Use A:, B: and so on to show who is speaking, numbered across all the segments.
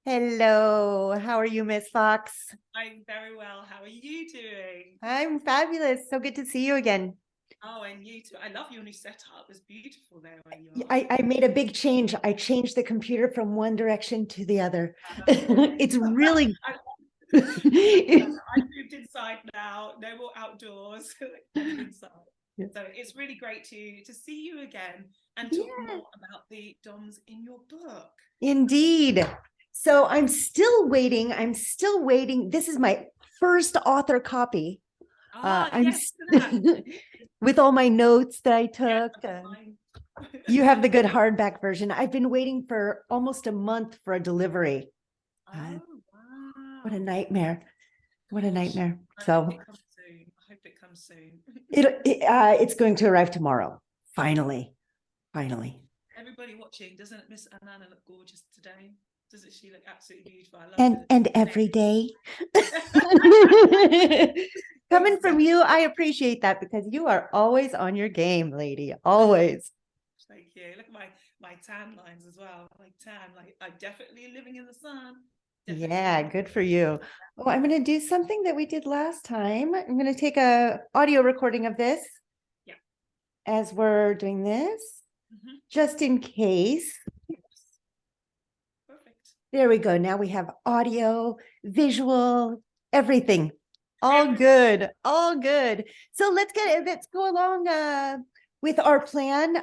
A: Hello, how are you, Miss Fox?
B: I'm very well. How are you doing?
A: I'm fabulous. So good to see you again.
B: Oh, and you too. I love your new setup. It's beautiful there where you are.
A: I made a big change. I changed the computer from one direction to the other.
B: Really.
A: It's really
B: I, I've moved inside now. No more outdoors. Heading inside. So it's really great to see you again and talk
A: yeah,
B: more about the DOMs in your book.
A: indeed. So I'm still waiting. I'm still waiting. This is my first author copy.
B: Ah,
A: I'm
B: yes, to that.
A: with all my notes that I
B: Yeah,
A: took.
B: I've got mine.
A: You have the good hardback version. I've been waiting for almost a month for a delivery. Uh,
B: Oh,
A: what a
B: wow.
A: nightmare. What a
B: Gosh,
A: nightmare.
B: I hope
A: So
B: it comes soon. I hope it comes soon.
A: it's going to arrive tomorrow. Finally, finally.
B: Everybody watching, doesn't Miss Inanna look gorgeous today? Doesn't she look absolutely beautiful? I love
A: And
B: the
A: every day.
B: neck.
A: Coming from
B: Exactly.
A: you, I appreciate that because you are always on your game, lady. Always.
B: Thank you. Look at my tan lines as well. Like tan, like I'm definitely living in the sun. Definitely
A: Yeah,
B: living.
A: good for you. Oh, I'm going to do something that we did last time. I'm going to take a audio recording of this
B: Yeah.
A: as we're doing this,
B: Hmm.
A: just in case.
B: Yes. Perfect.
A: There we go. Now we have audio, visual, everything. All
B: Everything.
A: good. All good. So let's go along with our plan.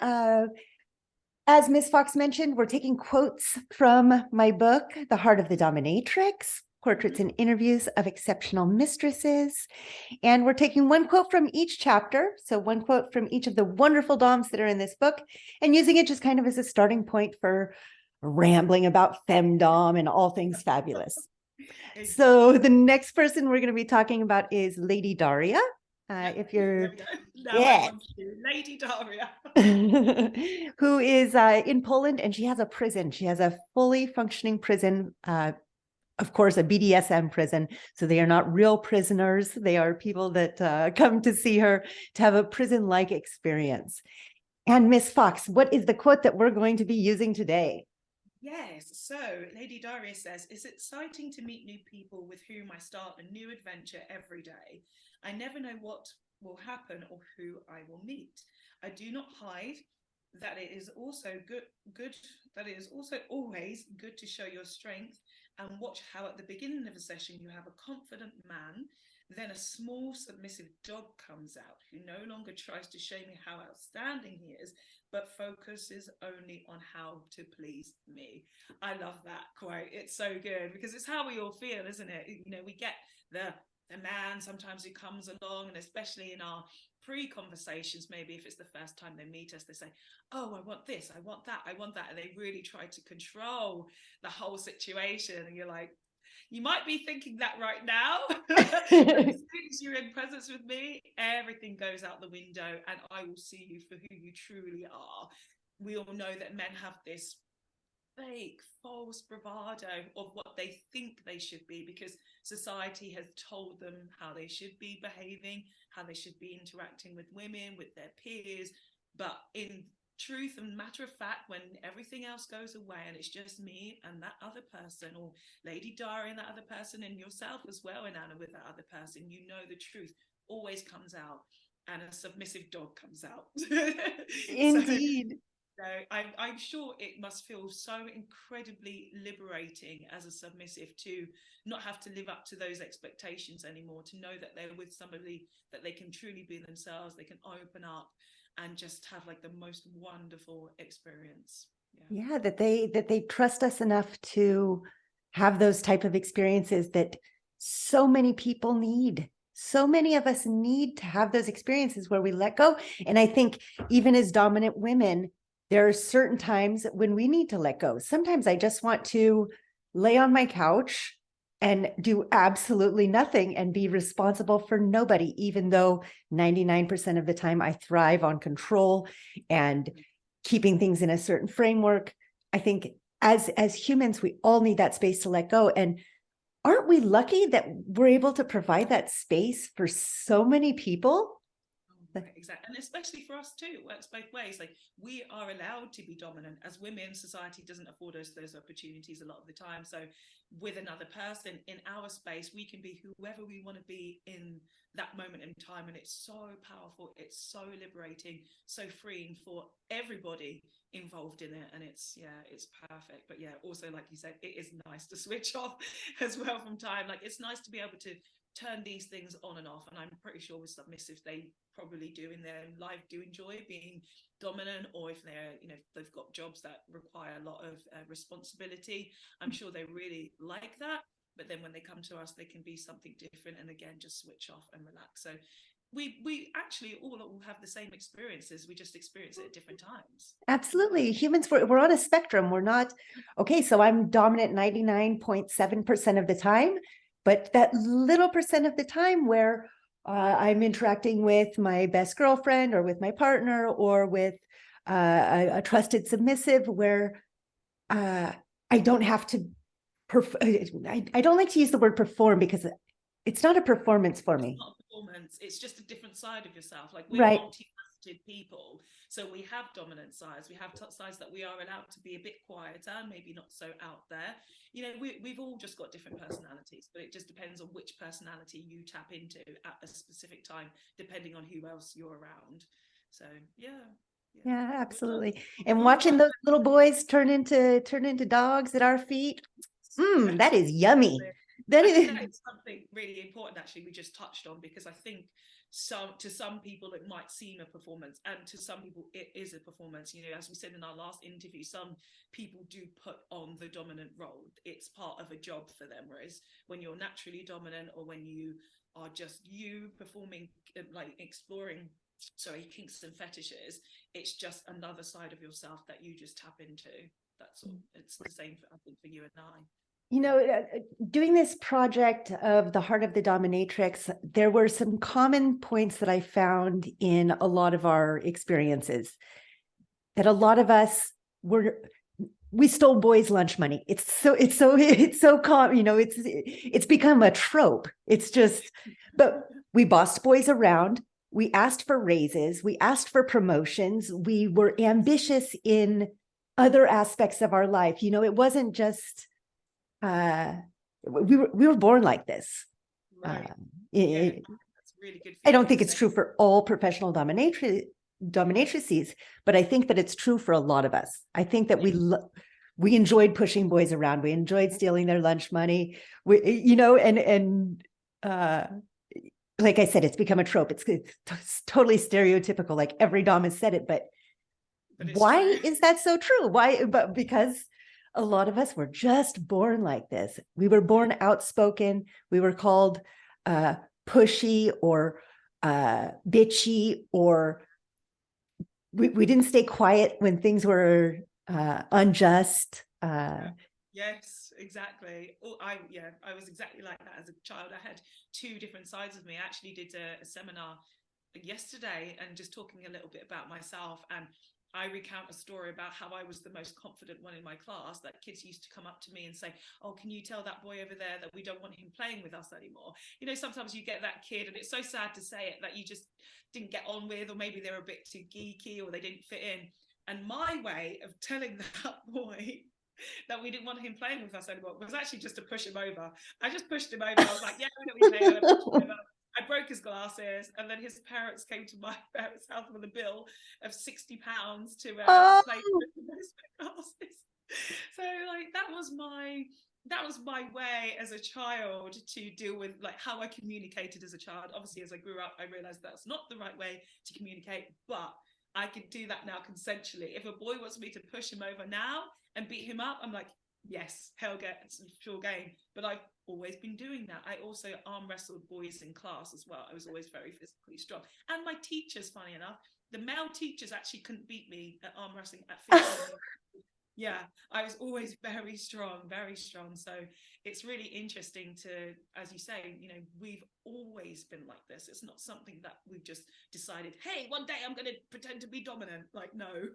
A: As Miss Fox mentioned, we're taking quotes from my book, The Heart of the Dominatrix, Portraits
B: Hmm.
A: and Interviews of Exceptional Mistresses. And we're taking one quote from each chapter. So one quote from each of the wonderful DOMs that are in this book and using it just kind of as a starting point for rambling about FemDom and all things fabulous. So
B: Exactly.
A: the next person we're going to be talking about is Lady Daria.
B: Yep.
A: If
B: There
A: you're,
B: we go. Now I'm
A: yeah,
B: on to Lady Daria.
A: who is in Poland, and she has a prison. She has a fully functioning prison, of course, a BDSM prison. So they are not real prisoners. They are people that come to see her to have a prison-like experience. And Miss Fox, what is the quote that we're going to be using today?
B: Yes, so Lady Daria says, it's exciting to meet new people with whom I start a new adventure every day. I never know what will happen or who I will meet. I do not hide that it is also good that it is also always good to show your strength and watch how at the beginning of a session you have a confident man, then a small submissive dog comes out who no longer tries to show me how outstanding he is, but focuses only on how to please me. I love that quote. It's so good because it's how we all feel, isn't it? You know, we get the man sometimes who comes along, and especially in our pre-conversations, maybe if it's the first time they meet us, they say, oh, I want this, I want that, I want that, and they really try to control the whole situation, and you're like, you might be thinking that right now, but as soon as you're in presence with me, everything goes out the window and I will see you for who you truly are. We all know that men have this fake, false bravado of what they think they should be because society has told them how they should be behaving, how they should be interacting with women, with their peers. But in truth and matter of fact, when everything else goes away and it's just me and that other person, or Lady Daria and that other person, and yourself as well, Inanna, with that other person, you know the truth always comes out and a submissive dog comes out. So
A: Indeed.
B: so I'm sure it must feel so incredibly liberating as a submissive to not have to live up to those expectations anymore, to know that they're with somebody that they can truly be themselves, they can open up and just have like the most wonderful experience. Yeah.
A: Yeah, that they trust us enough to have those type of experiences that so many people need. So many of us need to have those experiences where we let go. And I think even as dominant women, there are certain times when we need to let go. Sometimes I just want to lay on my couch and do absolutely nothing and be responsible for nobody, even though 99% of the time I thrive on control and keeping things in a certain framework. I think as humans, we all need that space to let go. And aren't we lucky that we're able to provide that space for so many people?
B: Right, exactly. And especially for us too, it works both ways. Like, we are allowed to be dominant. As women, society doesn't afford us those opportunities a lot of the time. So with another person in our space, we can be whoever we want to be in that moment in time. And it's so powerful, it's so liberating, so freeing for everybody involved in it. And it's perfect. But yeah, also, like you said, it is nice to switch off as well from time. Like, it's nice to be able to turn these things on and off. And I'm pretty sure with submissives, they probably do in their life do enjoy being dominant, or if they're, if they've got jobs that require a lot of responsibility, I'm sure they really like that. But then when they come to us, they can be something different, and again, just switch off and relax. So we actually all have the same experiences, we just experience it at different times.
A: Absolutely. Humans, we're on a spectrum. We're not, okay, so I'm dominant 99.7% of the time, but that little percent of the time where I'm interacting with my best girlfriend or with my partner or with a trusted submissive, where I don't have to, I don't like to use the word perform, because it's not a performance for me.
B: It's not a performance, it's just a different side of yourself. Like, we're
A: Right.
B: multifaceted people, so we have dominant sides, we have sides that we are allowed to be a bit quieter, maybe not so out there. We've all just got different personalities, but it just depends on which personality you tap into at a specific time, depending on who else you're around. So
A: Yeah, absolutely. And watching those little boys turn into dogs at our feet, that is yummy.
B: That is something really important, actually, we just touched on, because I think to some people it might seem a performance, and to some people it is a performance. As we said in our last interview, some people do put on the dominant role, it's part of a job for them, whereas when you're naturally dominant, or when you are just you performing, like exploring kinks and fetishes, it's just another side of yourself that you just tap into. That's all. It's the same, I think, for you and I.
A: Doing this project of the Heart of the Dominatrix, there were some common points that I found in a lot of our experiences, that a lot of us we stole boys' lunch money. It's so common, it's become a trope. It's just, but we bossed boys around. We asked for raises. We asked for promotions. We were ambitious in other aspects of our life. It wasn't just, we were born like this.
B: Right.
A: That's
B: really good.
A: I don't think it's true for all professional dominatrices, but I think that it's true for a lot of us. I think that we enjoyed pushing boys around. We enjoyed stealing their lunch money. Like I said, it's become a trope. It's totally stereotypical. Like, every dom has said it, but why is that so true? Why? But because a lot of us were just born like this. We were born outspoken. We were called pushy or bitchy, or we didn't stay quiet when things were unjust.
B: Yes, exactly. I was exactly like that as a child. I had two different sides of me. I actually did a seminar yesterday, and just talking a little bit about myself, and I recount a story about how I was the most confident one in my class, that kids used to come up to me and say, "Oh, can you tell that boy over there that we don't want him playing with us anymore?" Sometimes you get that kid, and it's so sad to say it, that you just didn't get on with, or maybe they're a bit too geeky, or they didn't fit in. And my way of telling that boy that we didn't want him playing with us anymore was actually just to push him over. I just pushed him over. I was like, "Yeah, we're going to be playing." I broke his glasses, and then his parents came to my parents' house with a bill of £60 to play with his glasses. So, like, that was my way as a child to deal with, like, how I communicated as a child. Obviously, as I grew up, I realized that's not the right way to communicate, but I could do that now consensually. If a boy wants me to push him over now and beat him up, I'm like, yes, hell gets sure game. But I've always been doing that. I also arm wrestled boys in class as well. I was always very physically strong. And my teachers, funny enough, the male teachers actually couldn't beat me at arm wrestling at 15. Yeah, I was always very strong, very strong. So it's really interesting to, as you say, we've always been like this. It's not something that we've just decided, hey, one day I'm going to pretend to be dominant. Like, no.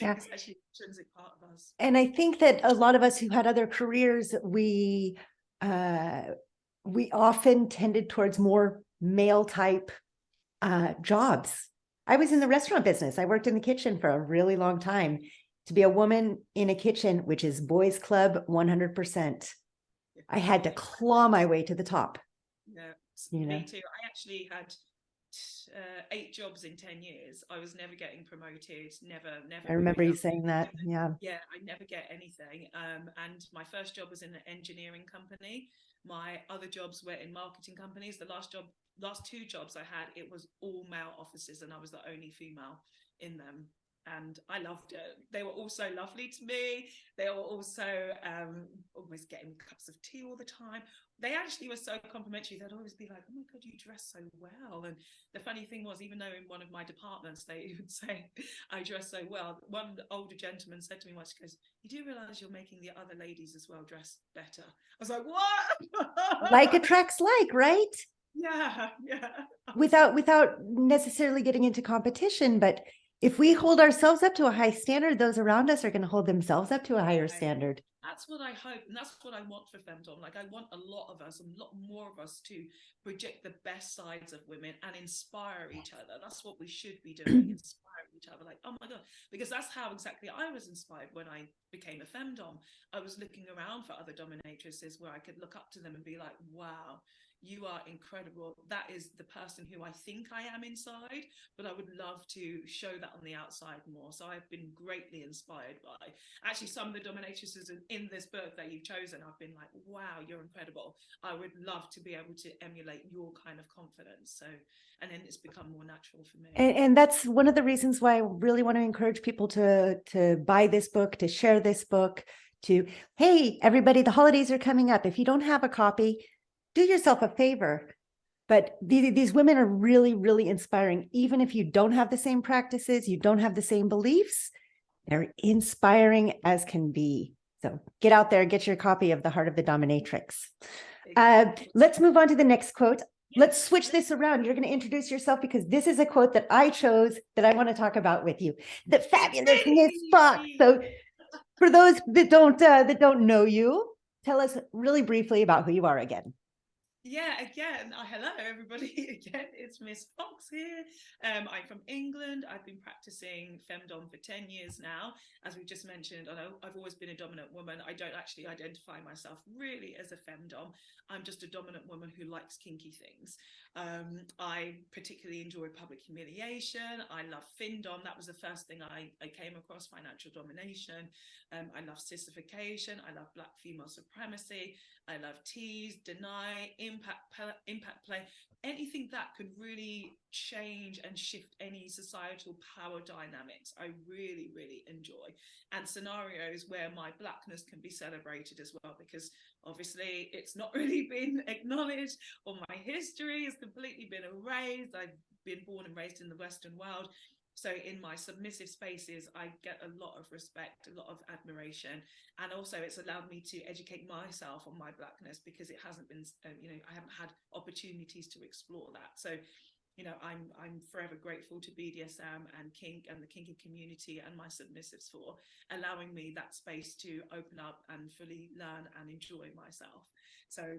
A: Yeah.
B: It's actually an intrinsic part of us.
A: And I think that a lot of us who had other careers, we often tended towards more male type jobs. I was in the restaurant business. I worked in the kitchen for a really long time. To be a woman in a kitchen, which is boys club 100%, I had to claw my way to the top.
B: Yeah,
A: You know,
B: me too. I actually had 8 jobs in 10 years. I was never getting promoted, never
A: I remember
B: moving
A: you
B: up.
A: saying that. Yeah.
B: Yeah, I never get anything. And my first job was in an engineering company. My other jobs were in marketing companies. Last 2 jobs I had, it was all male offices, and I was the only female in them. And I loved it. They were all so lovely to me. They were also always getting cups of tea all the time. They actually were so complimentary. They'd always be like, "Oh my God, you dress so well." And the funny thing was, even though in one of my departments they would say I dress so well, one older gentleman said to me once, he goes, "You do realize you're making the other ladies as well dress better?" I was like, "What?"
A: Like attracts like, right?
B: Yeah, yeah.
A: Without necessarily getting into competition, but if we hold ourselves up to a high standard, those around us are going to hold themselves up to a higher standard.
B: That's what I hope, and that's what I want for FemDom. Like, I want a lot of us, a lot more of us, to project the best sides of women and inspire each other. That's what we should be doing, inspire each other. Like, oh my God, because that's how exactly I was inspired when I became a FemDom. I was looking around for other dominatrices where I could look up to them and be like, wow, you are incredible. That is the person who I think I am inside, but I would love to show that on the outside more. So I've been greatly inspired by actually some of the dominatrices in this book that you've chosen. I've been like, wow, you're incredible. I would love to be able to emulate your kind of confidence. So, and then it's become more natural for me.
A: And that's one of the reasons why I really want to encourage people to buy this book, to share this book, to, hey, everybody, the holidays are coming up. If you don't have a copy, do yourself a favor. But these women are really, really inspiring. Even if you don't have the same practices, you don't have the same beliefs, they're inspiring as can be. So get out there, get your copy of The Heart of the Dominatrix. Let's move on to the next quote. Let's switch this around. You're going to introduce yourself because this is a quote that I chose that I want to talk about with you. The fabulous Miss Foxx. So for those that don't know you, tell us really briefly about who you are again.
B: Yeah, again, hello everybody. Again, it's Miss Foxx here. I'm from England. I've been practicing FemDom for 10 years now. As we just mentioned, I've always been a dominant woman. I don't actually identify myself really as a FemDom. I'm just a dominant woman who likes kinky things. I particularly enjoy public humiliation. I love FemDom. That was the first thing I came across, financial domination. I love sissification. I love Black female supremacy. I love tease, deny, impact play, anything that could really change and shift any societal power dynamics. I really, really enjoy. And scenarios where my Blackness can be celebrated as well, because obviously it's not really been acknowledged, or my history has completely been erased. I've been born and raised in the Western world. So in my submissive spaces, I get a lot of respect, a lot of admiration. And also it's allowed me to educate myself on my Blackness, because it hasn't been, I haven't had opportunities to explore that. So, I'm forever grateful to BDSM and kink and the kinky community and my submissives for allowing me that space to open up and fully learn and enjoy myself. So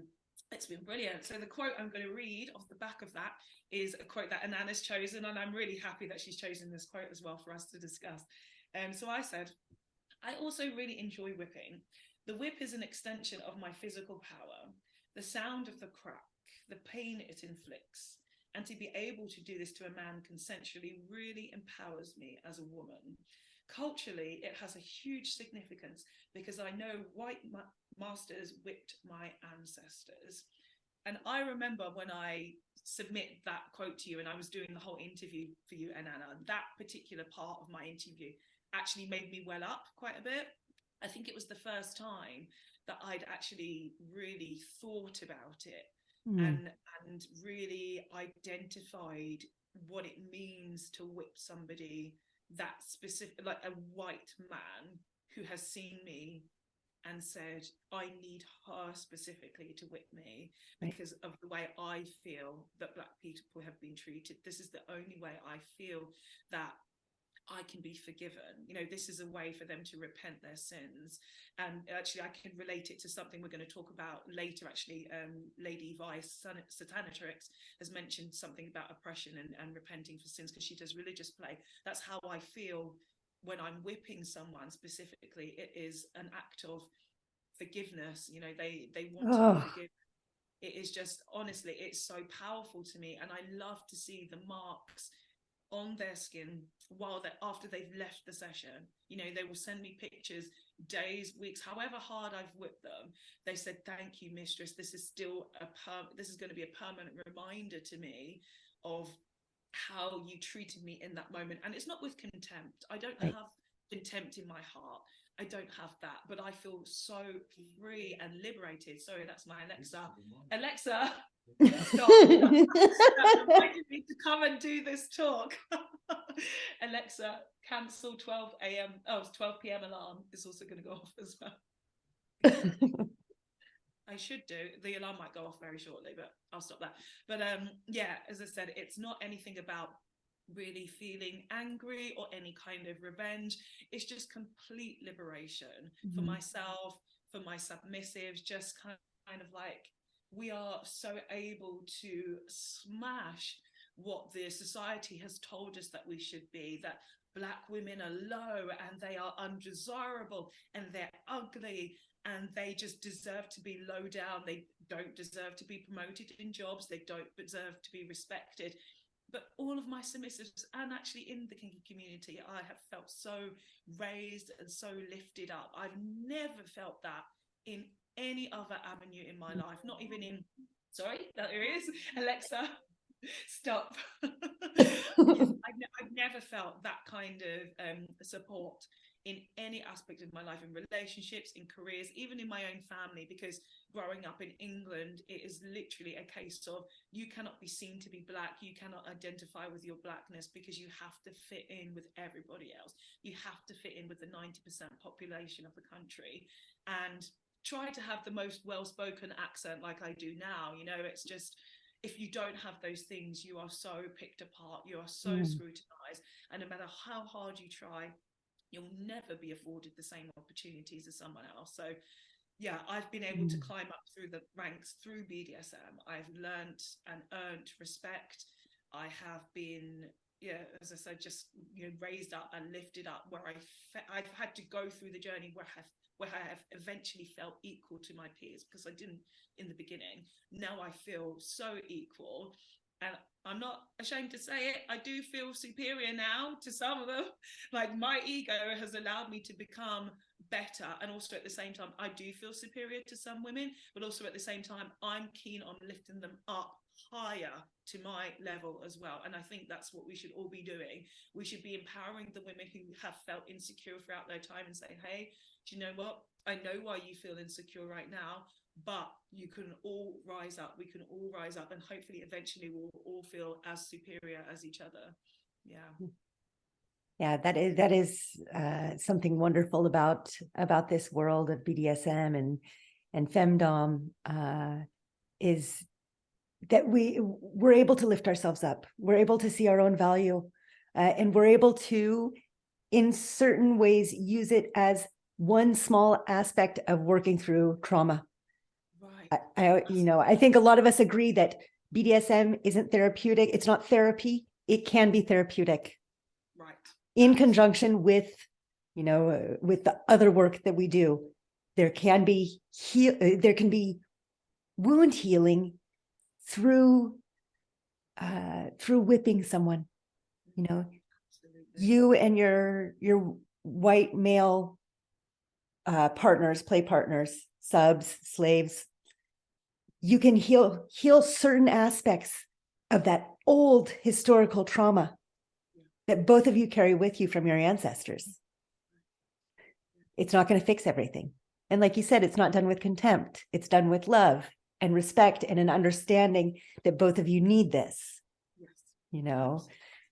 B: it's been brilliant. So the quote I'm going to read off the back of that is a quote that Inanna's chosen, and I'm really happy that she's chosen this quote as well for us to discuss. So I said, I also really enjoy whipping. The whip is an extension of my physical power, the sound of the crack, the pain it inflicts. And to be able to do this to a man consensually really empowers me as a woman. Culturally, it has a huge significance because I know white masters whipped my ancestors. And I remember when I submit that quote to you and I was doing the whole interview for you, Inanna, that particular part of my interview actually made me well up quite a bit. I think it was the first time that I'd actually really thought about it and really identified what it means to whip somebody that specific, like a white man who has seen me and said, I need her specifically to whip me because of the way I feel that Black people have been treated. This is the only way I feel that I can be forgiven. You know, this is a way for them to repent their sins. And actually, I can relate it to something we're going to talk about later. Actually, Lady Satanatrix has mentioned something about oppression and repenting for sins, because she does religious play. That's how I feel when I'm whipping someone specifically. It is an act of forgiveness. You know, they want to be forgiven. It is just, honestly, it's so powerful to me. And I love to see the marks on their skin while after they've left the session. You know, they will send me pictures, days, weeks, however hard I've whipped them. They said, thank you, mistress. This is still this is going to be a permanent reminder to me of how you treated me in that moment. And it's not with contempt. I don't have contempt in my heart. I don't have that, but I feel so free and liberated. Sorry, that's my Alexa. Alexa, stop. Invited me to come and do this talk. Alexa, cancel 12 a.m. Oh, it's 12 p.m. alarm. It's also going to go off as well. I should do. The alarm might go off very shortly, but I'll stop that. But yeah, as I said, it's not anything about really feeling angry or any kind of revenge. It's just complete liberation for myself, for my submissives, just kind of like, we are so able to smash what the society has told us that we should be, that Black women are low and they are undesirable and they're ugly and they just deserve to be low down. They don't deserve to be promoted in jobs. They don't deserve to be respected. But all of my submissives, and actually in the kinky community, I have felt so raised and so lifted up. I've never felt that in any other avenue in my life, not even in, sorry, there it is, Alexa, stop. I've never felt that kind of support in any aspect of my life, in relationships, in careers, even in my own family, because growing up in England, it is literally a case of you cannot be seen to be Black, you cannot identify with your Blackness, because you have to fit in with everybody else. You have to fit in with the 90% population of the country and try to have the most well-spoken accent like I do now. You know, it's just, if you don't have those things, you are so picked apart, you are so scrutinized, and no matter how hard you try, you'll never be afforded the same opportunities as someone else. So yeah, I've been able to climb up through the ranks through BDSM. I've learned and earned respect. I have been, yeah, as I said, just, you know, raised up and lifted up, where I've had to go through the journey where I have eventually felt equal to my peers, because I didn't in the beginning. Now I feel so equal. And I'm not ashamed to say it, I do feel superior now to some of them. Like, my ego has allowed me to become better. And also at the same time, I do feel superior to some women, but also at the same time, I'm keen on lifting them up higher to my level as well. And I think that's what we should all be doing. We should be empowering the women who have felt insecure throughout their time and saying, hey, do you know what? I know why you feel insecure right now, but you can all rise up. We can all rise up, and hopefully eventually we'll all feel as superior as each other. Yeah.
A: Yeah, that is something wonderful about this world of BDSM and FemDom, is that we're able to lift ourselves up. We're able to see our own value, and we're able to, in certain ways, use it as one small aspect of working through trauma.
B: Right.
A: I think a lot of us agree that BDSM isn't therapeutic. It's not therapy. It can be therapeutic.
B: Right.
A: In conjunction with, with the other work that we do. There can be wound healing through whipping someone.
B: Absolutely.
A: You and your white male partners, play partners, subs, slaves, you can heal certain aspects of that old historical trauma that both of you carry with you from your ancestors. It's not going to fix everything. And like you said, it's not done with contempt. It's done with love and respect and an understanding that both of you need this.
B: Yes.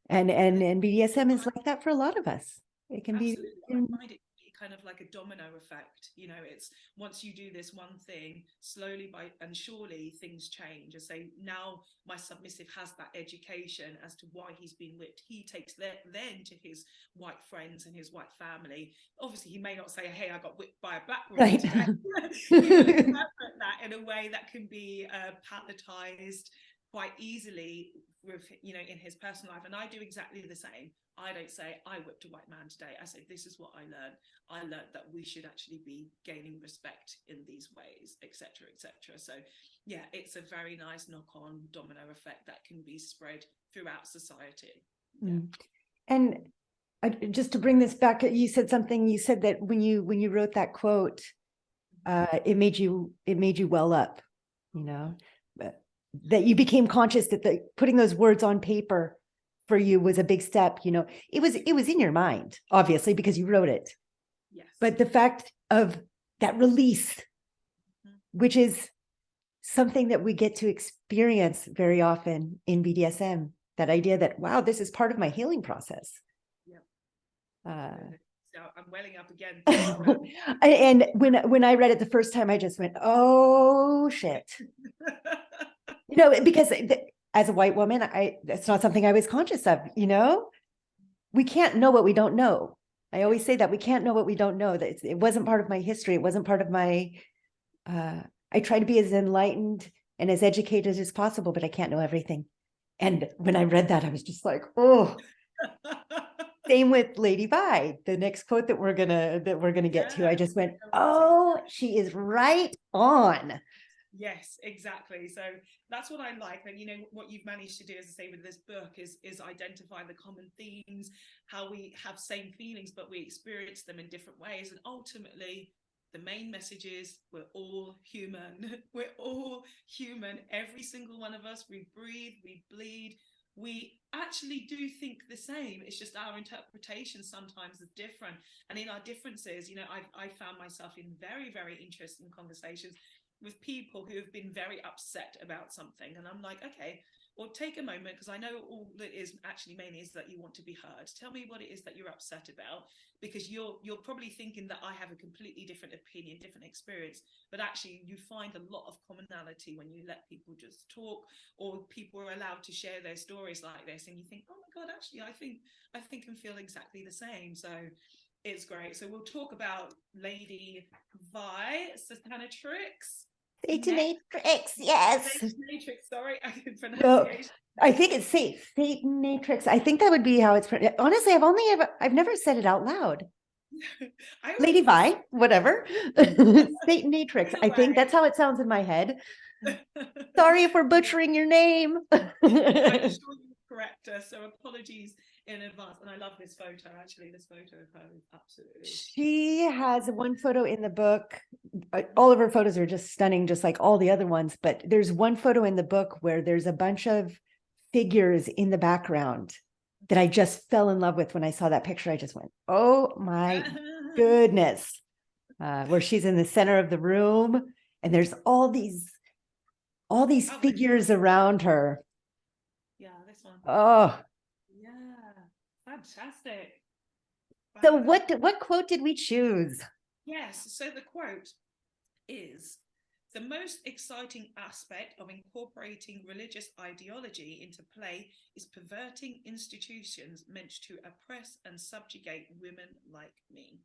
A: And BDSM is like that for a lot of us. It can
B: Absolutely.
A: be.
B: I find it kind of like a domino effect. You know, it's once you do this one thing, slowly and surely things change. I say now my submissive has that education as to why he's been whipped. He takes that then to his white friends and his white family. Obviously, he may not say, "Hey, I got whipped by a black woman
A: Right.
B: today." He will interpret that in a way that can be palatized quite easily with, you know, in his personal life. And I do exactly the same. I don't say I whipped a white man today. I say this is what I learned. I learned that we should actually be gaining respect in these ways, etc., etc. So yeah, it's a very nice knock-on domino effect that can be spread throughout society. Yeah.
A: And just to bring this back, you said something. You said that when you wrote that quote, it made you well up. You know, that you became conscious that putting those words on paper for you was a big step. You know, it was in your mind, obviously, because you wrote it.
B: Yes.
A: But the fact of that release, which is something that we get to experience very often in BDSM, that idea that, wow, this is part of my healing process.
B: Yeah. So I'm welling up again.
A: And when I read it the first time, I just went, oh shit. You know, because as a white woman, that's not something I was conscious of. You know, we can't know what we don't know. I always say that we can't know what we don't know. That it wasn't part of my history. It wasn't part of my, I try to be as enlightened and as educated as possible, but I can't know everything. And when I read that, I was just like, oh. Same with Lady Vi, the next quote that we're gonna get to. I just went, oh, she is right on.
B: Yes, exactly. So that's what I like. And you know what you've managed to do, as I say, with this book is identify the common themes, how we have same feelings, but we experience them in different ways. And ultimately, the main message is we're all human. We're all human. Every single one of us, we breathe, we bleed. We actually do think the same. It's just our interpretation sometimes is different. And in our differences, you know, I found myself in very, very interesting conversations with people who have been very upset about something. And I'm like, okay, well, take a moment, because I know all that is actually mainly is that you want to be heard. Tell me what it is that you're upset about, because you're probably thinking that I have a completely different opinion, different experience, but actually you find a lot of commonality when you let people just talk, or people are allowed to share their stories like this, and you think, oh my God, actually I think and feel exactly the same. So it's great. So we'll talk about Lady Vi, Satanatrix.
A: Satanatrix, yes.
B: Satanatrix, sorry, pronunciation.
A: No, I think it's Satanatrix. I think that would be how it's pronounced. Honestly, I've never said it out loud. Lady Vi, whatever. Satanatrix. I think that's how it sounds in my head. Sorry if we're butchering your name.
B: I'm sure you correct us, so apologies in advance. And I love this photo, actually. This photo of her is absolutely.
A: She has one photo in the book. All of her photos are just stunning, just like all the other ones. But there's one photo in the book where there's a bunch of figures in the background that I just fell in love with. When I saw that picture, I just went, oh my goodness. Where she's in the center of the room and there's all these figures around her.
B: Yeah, this one.
A: Oh,
B: yeah, fantastic.
A: So what quote did we choose?
B: Yes, so the quote is, the most exciting aspect of incorporating religious ideology into play is perverting institutions meant to oppress and subjugate women like me.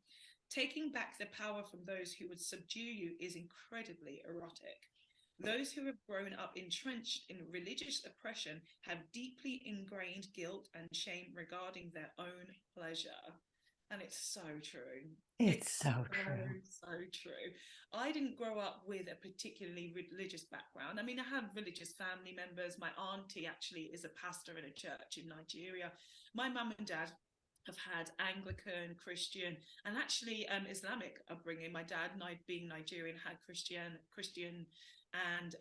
B: Taking back the power from those who would subdue you is incredibly erotic. Those who have grown up entrenched in religious oppression have deeply ingrained guilt and shame regarding their own pleasure. And it's so true.
A: It's so true.
B: So true. I didn't grow up with a particularly religious background. I mean, I have religious family members. My auntie actually is a pastor in a church in Nigeria. My mum and dad have had Anglican, Christian, and actually Islamic upbringing. My dad, being Nigerian, had Christian and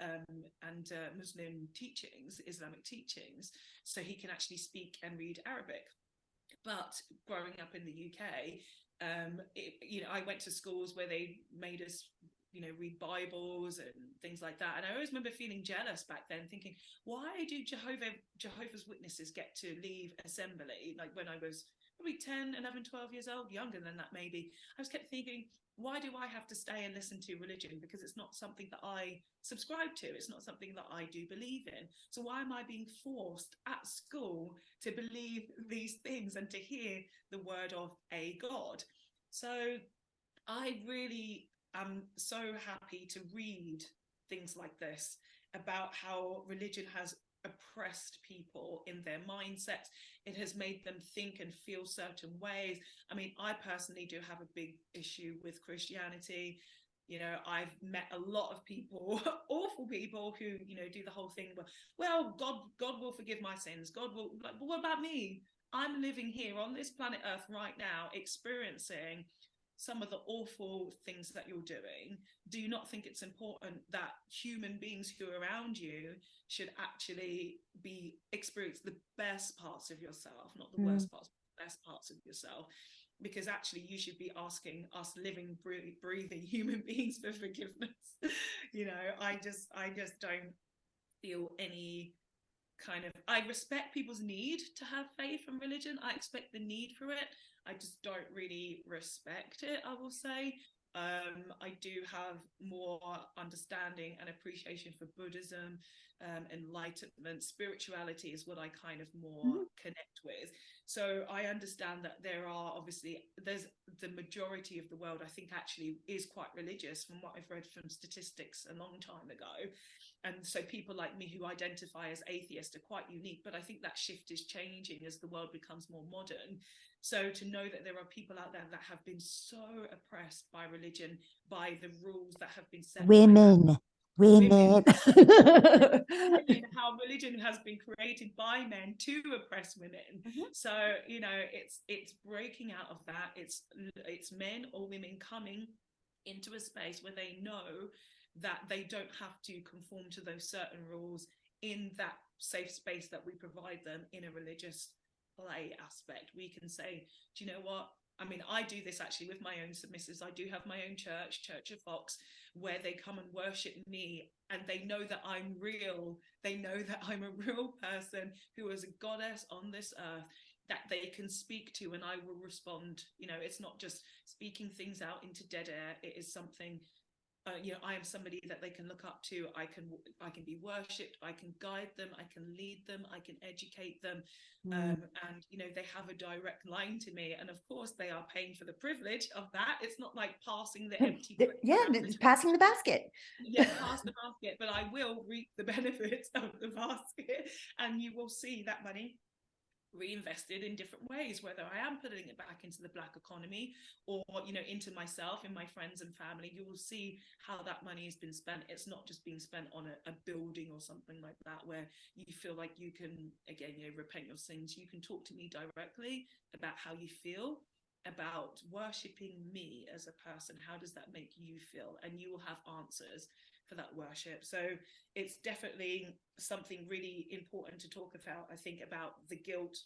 B: Muslim teachings, Islamic teachings, so he can actually speak and read Arabic. But growing up in the UK, I went to schools where they made us, read Bibles and things like that. And I always remember feeling jealous back then, thinking, why do Jehovah's Witnesses get to leave assembly? Like when I was probably 10, 11, 12 years old, younger than that maybe, I just kept thinking, why do I have to stay and listen to religion? Because it's not something that I subscribe to. It's not something that I do believe in. So why am I being forced at school to believe these things and to hear the word of a God? So I really am so happy to read things like this about how religion has oppressed people in their mindsets. It has made them think and feel certain ways. I mean, I personally do have a big issue with Christianity. You know, I've met a lot of people, awful people who, you know, do the whole thing, well, God will forgive my sins. God will, like, but what about me? I'm living here on this planet Earth right now, experiencing some of the awful things that you're doing. Do you not think it's important that human beings who are around you should actually experience the best parts of yourself, not the worst parts, the best parts of yourself? Because actually you should be asking us living, breathing human beings for forgiveness. You know, I just don't feel any kind of, I respect people's need to have faith and religion. I expect the need for it. I just don't really respect it, I will say. I do have more understanding and appreciation for Buddhism, enlightenment. Spirituality is what I kind of more connect with. So I understand that there's the majority of the world, I think, actually is quite religious, from what I've read from statistics a long time ago. And so people like me who identify as atheist are quite unique, but I think that shift is changing as the world becomes more modern. So to know that there are people out there that have been so oppressed by religion, by the rules that have been set.
A: Women.
B: And how religion has been created by men to oppress women. So, you know, it's breaking out of that. It's men or women coming into a space where they know that they don't have to conform to those certain rules in that safe space that we provide them in a religious play aspect. We can say, do you know what? I mean, I do this actually with my own submissives. I do have my own church, Church of Fox, where they come and worship me, and they know that I'm real. They know that I'm a real person who is a goddess on this earth that they can speak to, and I will respond. You know, it's not just speaking things out into dead air. It is something, you know, I am somebody that they can look up to. I can be worshipped. I can guide them. I can lead them. I can educate them. And, you know, they have a direct line to me. And of course, they are paying for the privilege of that. It's not like passing the empty.
A: Passing the basket.
B: Yeah, pass the basket. But I will reap the benefits of the basket. And you will see that money reinvested in different ways, whether I am putting it back into the Black economy or, you know, into myself and my friends and family. You will see how that money has been spent. It's not just being spent on a building or something like that, where you feel like you can, again, you know, repent your sins. You can talk to me directly about how you feel about worshipping me as a person. How does that make you feel? And you will have answers for that worship. So it's definitely something really important to talk about. I think about the guilt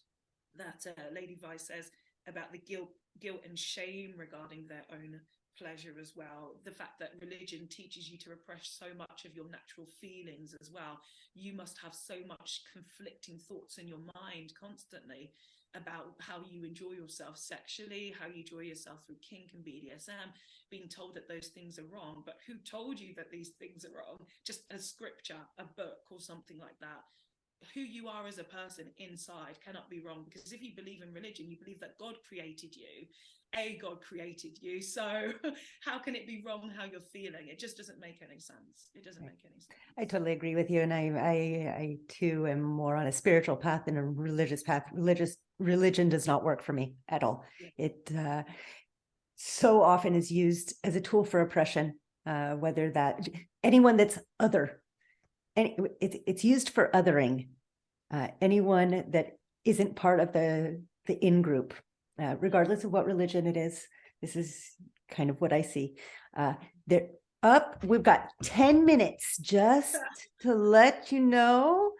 B: that Lady Vi says about the guilt and shame regarding their own pleasure as well. The fact that religion teaches you to repress so much of your natural feelings as well. You must have so much conflicting thoughts in your mind constantly about how you enjoy yourself sexually, how you enjoy yourself through kink and BDSM, being told that those things are wrong. But who told you that these things are wrong? Just a scripture, a book, or something like that. Who you are as a person inside cannot be wrong, because if you believe in religion, you believe that God created you. God created you. So how can it be wrong how you're feeling? It just doesn't make any sense. It doesn't make any sense.
A: I totally agree with you. And I too am more on a spiritual path than a religious path. Religion does not work for me at all. Yeah. It so often is used as a tool for oppression, whether that anyone that's other, and it's used for othering anyone that isn't part of the in-group, regardless of what religion it is. This is kind of what I see. We've got 10 minutes just to let you know.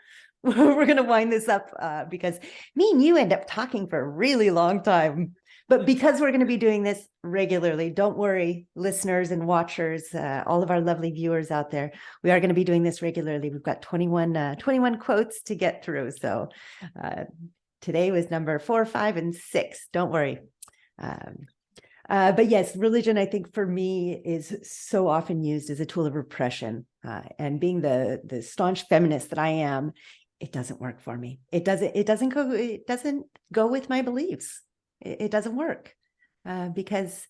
A: We're going to wind this up because me and you end up talking for a really long time. But because we're going to be doing this regularly, don't worry, listeners and watchers, all of our lovely viewers out there, we are going to be doing this regularly. We've got 21 quotes to get through. So today was number 4, 5, and 6. Don't worry. But yes, religion, I think for me is so often used as a tool of repression. And being the staunch feminist that I am, it doesn't work for me. It doesn't go with my beliefs. It doesn't work because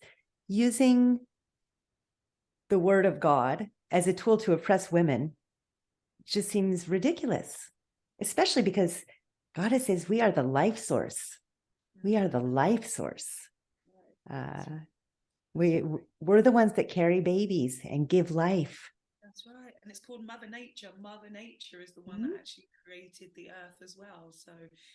A: using the word of God as a tool to oppress women just seems ridiculous, especially because God says we are the life source. We are the life source. We're the ones that carry babies and give life.
B: That's right. And it's called Mother Nature. Mother Nature is the one that actually created the earth as well. So,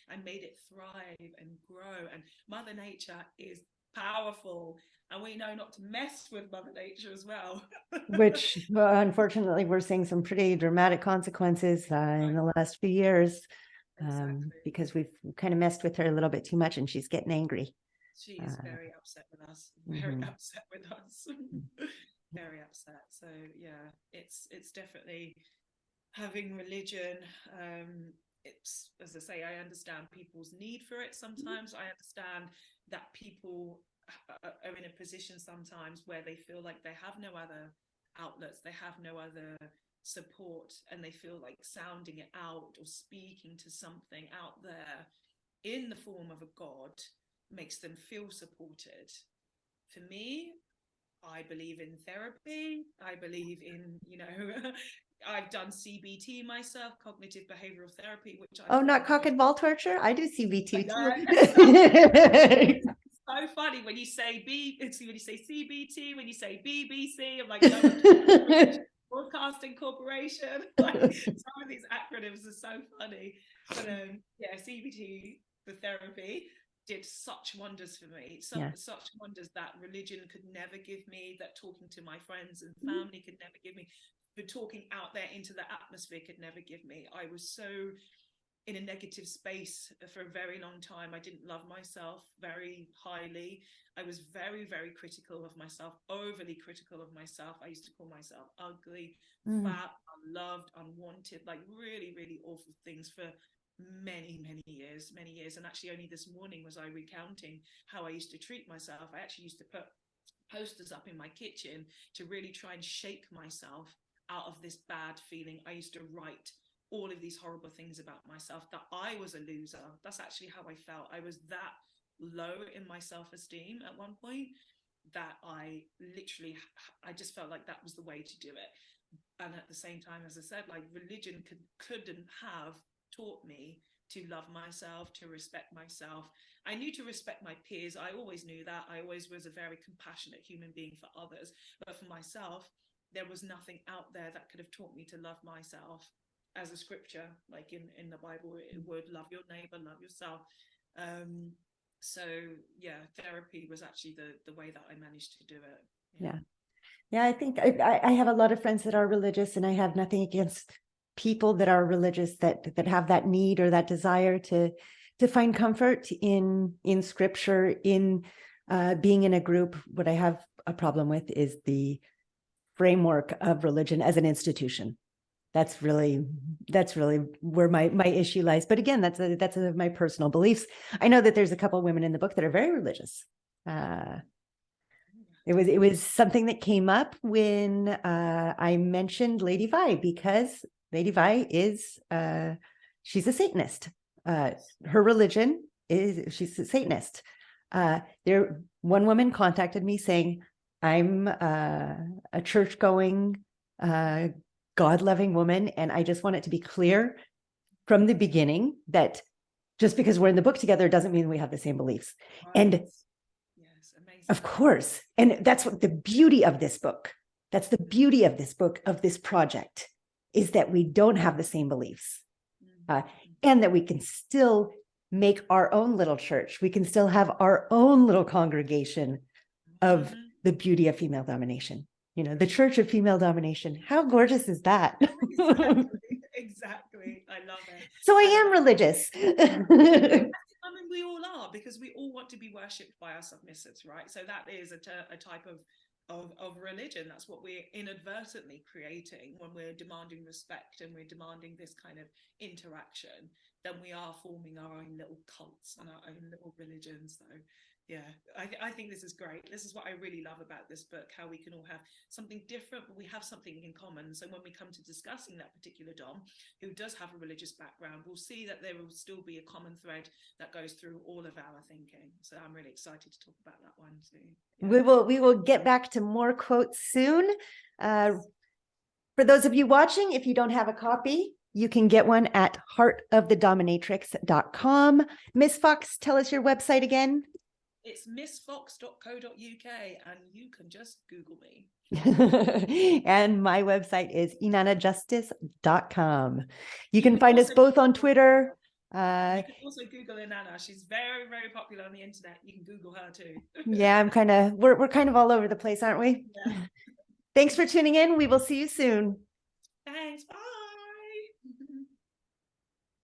B: and made it thrive and grow. And Mother Nature is powerful. And we know not to mess with Mother Nature as well.
A: Which, unfortunately, we're seeing some pretty dramatic consequences in the last few years. Exactly. Because we've kind of messed with her a little bit too much and she's getting angry.
B: She is very upset with us. Very upset with us. Very upset. So yeah, it's definitely having religion. It's, as I say, I understand people's need for it sometimes. I understand that people are in a position sometimes where they feel like they have no other outlets, they have no other support, and they feel like sounding it out or speaking to something out there in the form of a god makes them feel supported. For me, I believe in therapy. I believe in, I've done CBT myself, cognitive behavioral therapy, which
A: not cock and ball torture. I do CBT too.
B: So funny when you say CBT, when you say BBC, I'm like, Broadcasting Corporation. Like, some of these acronyms are so funny. But yeah, CBT, the therapy, did such wonders for me. Such wonders that religion could never give me, that talking to my friends and family could never give me, but talking out there into the atmosphere could never give me. I was so in a negative space for a very long time. I didn't love myself very highly. I was very, very critical of myself, overly critical of myself. I used to call myself ugly, fat, unloved, unwanted, like really, really awful things for many years. And actually only this morning was I recounting how I used to treat myself. I actually used to put posters up in my kitchen to really try and shake myself out of this bad feeling. I used to write all of these horrible things about myself, that I was a loser. That's actually how I felt. I was that low in my self-esteem at one point that I just felt like that was the way to do it. And at the same time, as I said, like, religion couldn't have taught me to love myself, to respect myself. I knew to respect my peers. I always knew that. I always was a very compassionate human being for others. But for myself, there was nothing out there that could have taught me to love myself. As a scripture, like in the Bible, it would love your neighbor, love yourself. So yeah, therapy was actually the way that I managed to do it.
A: Yeah, I think I have a lot of friends that are religious, and I have nothing against people that are religious that have that need or that desire to find comfort in scripture, in being in a group. What I have a problem with is the framework of religion as an institution. That's really where my issue lies. But again, that's my personal beliefs. I know that there's a couple of women in the book that are very religious. It was something that came up when I mentioned Lady Vi, because Lady Vi is she's a Satanist. Her religion is, she's a Satanist. One woman contacted me saying, I'm a church-going, God-loving woman, and I just want it to be clear from the beginning that just because we're in the book together doesn't mean we have the same beliefs. Right. And yes, amazing. Of course, and that's what the beauty of this book. That's the beauty of this book, of this project, is that we don't have the same beliefs, and that we can still make our own little church. We can still have our own little congregation of the beauty of female domination. You know, the Church of Female Domination. How gorgeous is that?
B: Exactly. I love it.
A: So I am religious.
B: I mean, we all are, because we all want to be worshipped by our submissives, right? So that is a type of religion. That's what we're inadvertently creating when we're demanding respect and we're demanding this kind of interaction. Then we are forming our own little cults and our own little religions. So yeah, I think this is great. This is what I really love about this book, how we can all have something different, but we have something in common. So when we come to discussing that particular Dom, who does have a religious background, we'll see that there will still be a common thread that goes through all of our thinking. So I'm really excited to talk about that one too. Yeah.
A: We will get back to more quotes soon. For those of you watching, if you don't have a copy, you can get one at heartofthedominatrix.com. Miss Fox, tell us your website again.
B: It's missfox.co.uk and you can just Google me.
A: And my website is inannajustice.com. You can find us both on Twitter.
B: You can also Google Inanna. She's very, very popular on the internet. You can Google her too.
A: Yeah, we're kind of all over the place, aren't we?
B: Yeah.
A: Thanks for tuning in. We will see you soon.